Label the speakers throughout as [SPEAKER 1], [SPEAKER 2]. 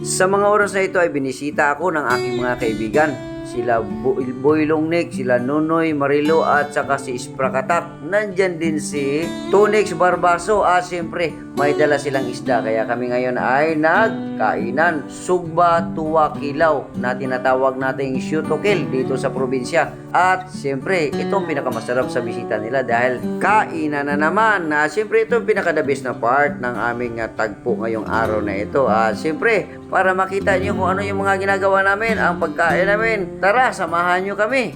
[SPEAKER 1] Sa mga oras na ito ay binisita ako ng aking mga kaibigan. Sila Boylong Nick, sila Nunoy Marilo at saka si Isprakatak. Nandyan din si Tonix Barbaso at siyempre may dala silang isda. Kaya kami ngayon ay nagkainan. Sugba Tuwa Kilaw na tinatawag nating Shutokil dito sa probinsya. At siyempre ito ang pinakamasarap sa bisita nila dahil kainan na naman. Siyempre ito ang pinaka-the best na part ng aming tagpo ngayong araw na ito. Siyempre para makita niyo kung ano yung mga ginagawa namin, ang pagkain namin. Tara, samahan nyo kami.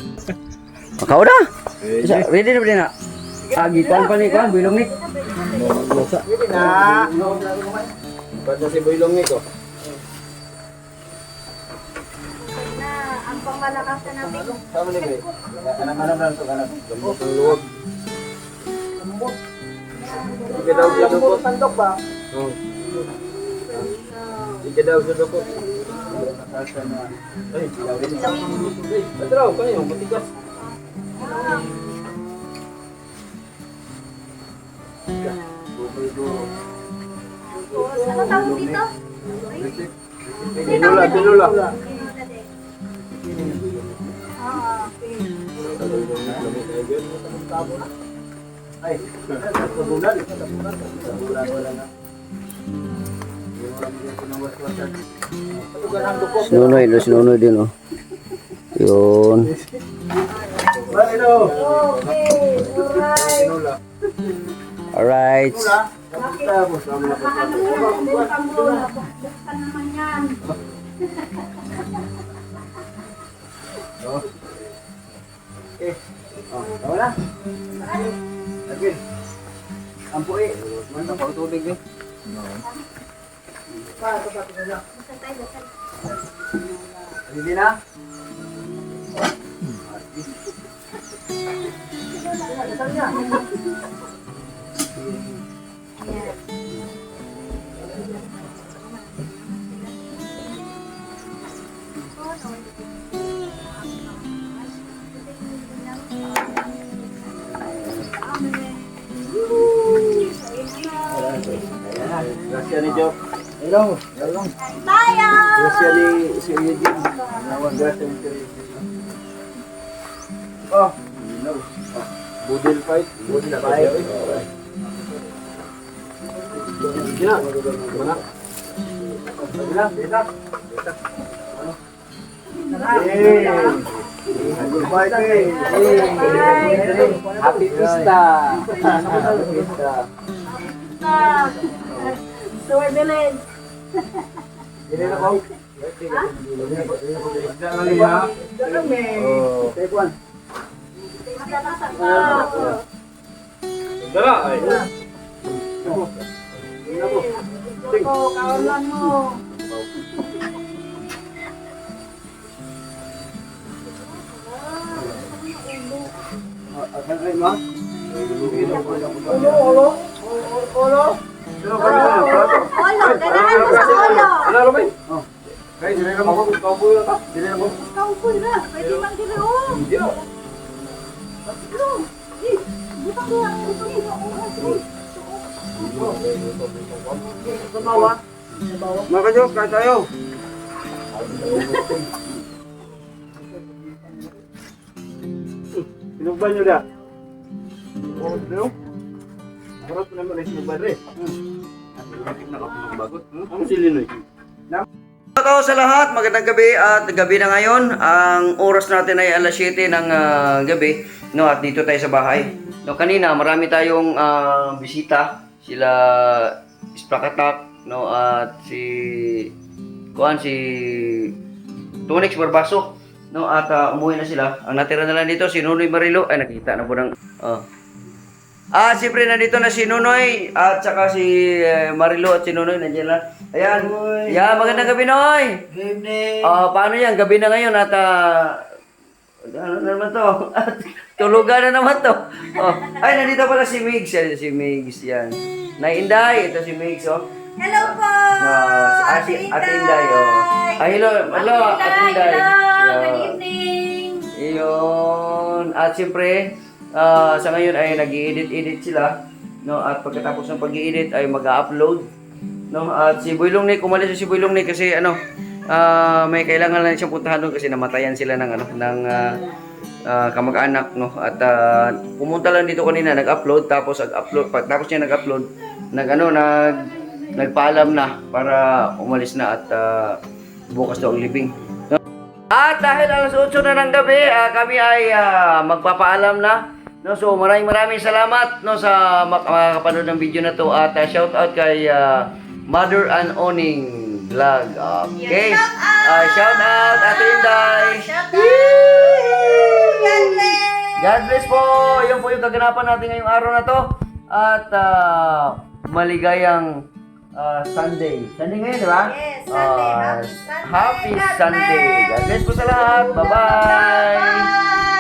[SPEAKER 1] Makaw na? Ready na ba na? Agitan pa ni Kwan, Boylong Nick.
[SPEAKER 2] Ready na. Basta si Boylong Nick, oh.
[SPEAKER 3] Na, ang pangmalakas na natin.
[SPEAKER 2] Sama ni Boy. Anak-anak lang ito, anak. Gambot ang luwag. Sige daw siya dukot. Tandok ba? Oo. Sige daw siya dukot. Ay, patraw kayo, matigas.
[SPEAKER 3] Ano tawag dito?
[SPEAKER 2] Pinula, pinula. Ay, sabulan. Sabulan wala na.
[SPEAKER 1] Si Nunoy din oh. Yun. Alright.
[SPEAKER 3] Buksan naman yan.
[SPEAKER 2] Wala. Again. Ampui. Mantap pa tubig ni.
[SPEAKER 3] Buksan tayo, buksan.
[SPEAKER 2] Hindi na. Gracias ni Joe. Hello. Hello.
[SPEAKER 3] Tayo!
[SPEAKER 2] Gracias ni si Eugene. Nawag gracias ni Eugene. Oh, no. Budil fight. Budil fight. Gina. Mana? Gina, gina. Happy Pista. Happy Pista.
[SPEAKER 3] Store village.
[SPEAKER 2] Dili na ko. Oh, take one. Dala ay.
[SPEAKER 3] Kawalan mo. Olo, ganahan mo sa olo.
[SPEAKER 2] Ano ramay? Oh. Guys, dili na mo ko kaupo yo ta. Dili na mo.
[SPEAKER 3] Kaupo na. Pwede man dili o.
[SPEAKER 2] Hindi na.
[SPEAKER 3] Butang ko ang
[SPEAKER 2] Tumawa. Mga Diyos, kahit tayo. Sinugban nyo na. Oh, dito. Harap na naman ay sinugban rin. Ano si Linoy?
[SPEAKER 1] Hello sa lahat, magandang gabi at gabi na ngayon. Ang oras natin ay alas 7 ng gabi, no, at dito tayo sa bahay. No, kanina marami tayong bisita, sila Isprakatak, no, at si Tonix Barbaso, no, at umuwi na sila. Ang natira na lang dito si Nunoy Marilo, ay nakita na po ng siyempre nandito na si Nunoy at saka si Marilo at si Nunoy nandiyan na. Ayan. Yeah, magandang gabi, Noy.
[SPEAKER 2] Good evening.
[SPEAKER 1] Paano yan? Gabi na ngayon at ano naman to? Tulugan na naman to. Ay, nandito pala si Migs. Yan, si Migs yan. Naiinday, ito si Migs, oh.
[SPEAKER 3] Hello po!
[SPEAKER 1] Si Ate Inday, oh. Hello, Ate Inday.
[SPEAKER 3] Good evening!
[SPEAKER 1] Iyon. At siyempre, sa ngayon ay nag-i-edit sila, no, at pagkatapos ng pag-i-edit ay mag-upload, No, at si Boylong Nick, umalis si Boylong Nick kasi ano, may kailangan lang siyang puntahan doon kasi namatayan sila ng ano, ng kamag-anak, no. At pumunta lang dito kanina, nag-upload tapos tapos niya nag-upload, nagpaalam na para umalis na at bukas daw ang libing. No? At dahil alas 8 na ng gabi, kami ay magpapaalam na. No, so maraming salamat no sa makapanood ng video na to at shout out kay Mother and Oning Vlog. Okay. Shout out Ate Inday. God bless po. Yun po yung kaganapan natin ngayong araw na to. At maligayang Sunday. Sunday ngayon, di ba?
[SPEAKER 3] Yes, Sunday. Happy
[SPEAKER 1] Happy Sunday. God bless po sa lahat. Bye-bye.
[SPEAKER 3] Bye!